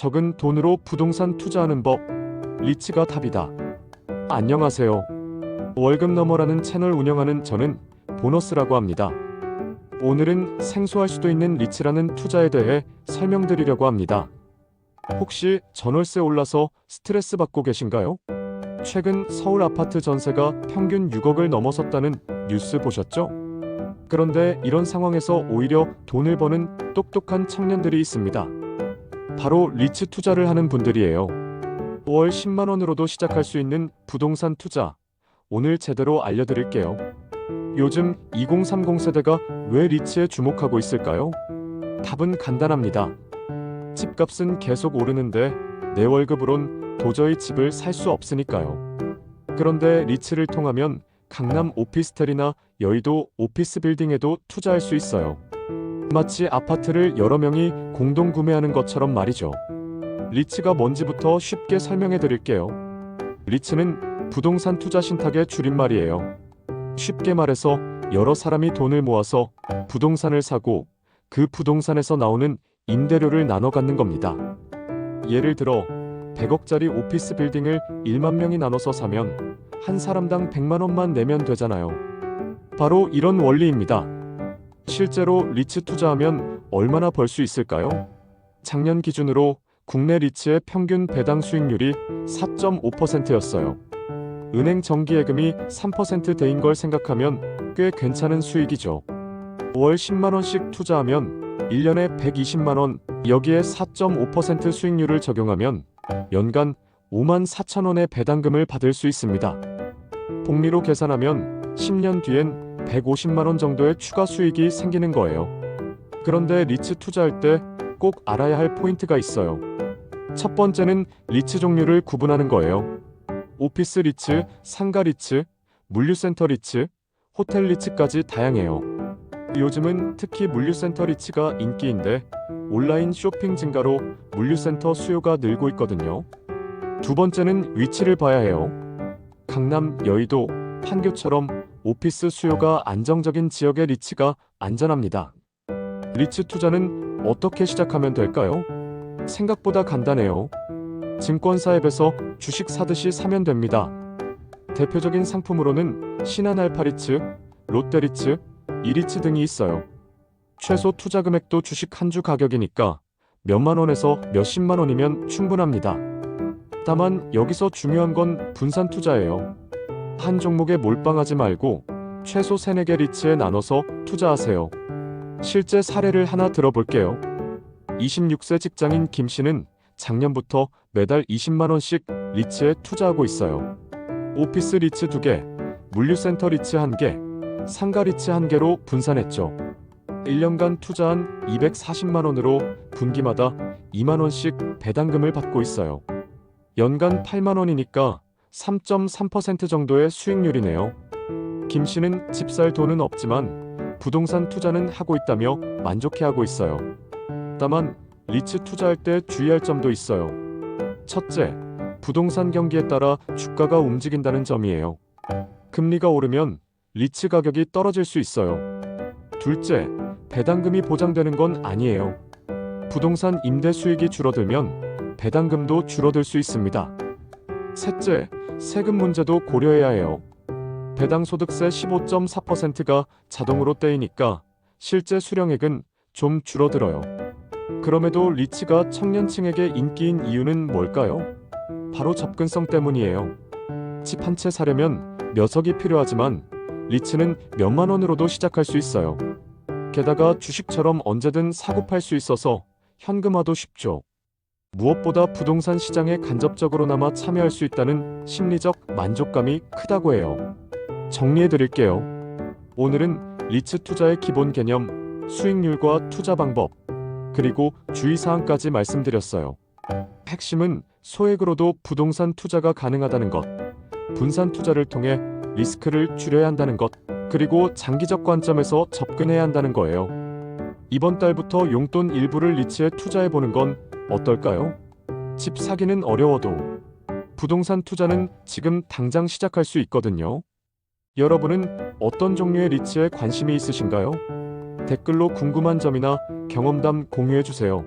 적은 돈으로 부동산 투자하는 법, 리츠가 답이다. 안녕하세요. 월급 너머라는 채널 운영하는 저는 보너스라고 합니다. 오늘은 생소할 수도 있는 리츠라는 투자에 대해 설명드리려고 합니다. 혹시 전월세 올라서 스트레스 받고 계신가요? 최근 서울 아파트 전세가 평균 6억을 넘어섰다는 뉴스 보셨죠? 그런데 이런 상황에서 오히려 돈을 버는 똑똑한 청년들이 있습니다. 바로 리츠 투자를 하는 분들이에요. 월 10만 원으로도 시작할 수 있는 부동산 투자, 오늘 제대로 알려드릴게요. 요즘 2030 세대가 왜 리츠에 주목하고 있을까요? 답은 간단합니다. 집값은 계속 오르는데 내 월급으론 도저히 집을 살 수 없으니까요. 그런데 리츠를 통하면 강남 오피스텔이나 여의도 오피스 빌딩에도 투자할 수 있어요. 마치 아파트를 여러 명이 공동 구매하는 것처럼 말이죠. 리츠가 뭔지부터 쉽게 설명해 드릴게요. 리츠는 부동산 투자 신탁의 줄임말이에요. 쉽게 말해서 여러 사람이 돈을 모아서 부동산을 사고 그 부동산에서 나오는 임대료를 나눠 갖는 겁니다. 예를 들어 100억짜리 오피스 빌딩을 1만 명이 나눠서 사면 한 사람당 100만 원만 내면 되잖아요. 바로 이런 원리입니다. 실제로 리츠 투자하면 얼마나 벌 수 있을까요? 작년 기준으로 국내 리츠의 평균 배당 수익률이 4.5%였어요. 은행 정기예금이 3%대인 걸 생각하면 꽤 괜찮은 수익이죠. 월 10만 원씩 투자하면 1년에 120만 원, 여기에 4.5% 수익률을 적용하면 연간 5만 4천 원의 배당금을 받을 수 있습니다. 복리로 계산하면 10년 뒤엔 150만 원 정도의 추가 수익이 생기는 거예요. 그런데 리츠 투자할 때 꼭 알아야 할 포인트가 있어요. 첫 번째는 리츠 종류를 구분하는 거예요. 오피스 리츠, 상가 리츠, 물류센터 리츠, 호텔 리츠까지 다양해요. 요즘은 특히 물류센터 리츠가 인기인데 온라인 쇼핑 증가로 물류센터 수요가 늘고 있거든요. 두 번째는 위치를 봐야 해요. 강남, 여의도, 판교처럼 오피스 수요가 안정적인 지역의 리츠가 안전합니다. 리츠 투자는 어떻게 시작하면 될까요? 생각보다 간단해요. 증권사 앱에서 주식 사듯이 사면 됩니다. 대표적인 상품으로는 신한알파리츠, 롯데리츠, 이리츠 등이 있어요. 최소 투자 금액도 주식 한 주 가격이니까 몇만 원에서 몇십만 원이면 충분합니다. 다만 여기서 중요한 건 분산 투자예요. 한 종목에 몰빵하지 말고 최소 3-4개 리츠에 나눠서 투자하세요. 실제 사례를 하나 들어볼게요. 26세 직장인 김 씨는 작년부터 매달 20만 원씩 리츠에 투자하고 있어요. 오피스 리츠 2개, 물류센터 리츠 1개, 상가 리츠 1개로 분산했죠. 1년간 투자한 240만 원으로 분기마다 2만 원씩 배당금을 받고 있어요. 연간 8만 원이니까 3.3% 정도의 수익률이네요. 김 씨는 집 살 돈은 없지만 부동산 투자는 하고 있다며 만족해하고 있어요. 다만 리츠 투자할 때 주의할 점도 있어요. 첫째, 부동산 경기에 따라 주가가 움직인다는 점이에요. 금리가 오르면 리츠 가격이 떨어질 수 있어요. 둘째, 배당금이 보장되는 건 아니에요. 부동산 임대 수익이 줄어들면 배당금도 줄어들 수 있습니다. 셋째, 세금 문제도 고려해야 해요. 배당소득세 15.4%가 자동으로 떼이니까 실제 수령액은 좀 줄어들어요. 그럼에도 리츠가 청년층에게 인기인 이유는 뭘까요? 바로 접근성 때문이에요. 집 한 채 사려면 몇 억이 필요하지만 리츠는 몇만 원으로도 시작할 수 있어요. 게다가 주식처럼 언제든 사고 팔 수 있어서 현금화도 쉽죠. 무엇보다 부동산 시장에 간접적으로나마 참여할 수 있다는 심리적 만족감이 크다고 해요. 정리해 드릴게요. 오늘은 리츠 투자의 기본 개념, 수익률과 투자 방법, 그리고 주의사항까지 말씀드렸어요. 핵심은 소액으로도 부동산 투자가 가능하다는 것, 분산 투자를 통해 리스크를 줄여야 한다는 것, 그리고 장기적 관점에서 접근해야 한다는 거예요. 이번 달부터 용돈 일부를 리츠에 투자해보는 건 어떨까요? 집 사기는 어려워도 부동산 투자는 지금 당장 시작할 수 있거든요. 여러분은 어떤 종류의 리츠에 관심이 있으신가요? 댓글로 궁금한 점이나 경험담 공유해주세요.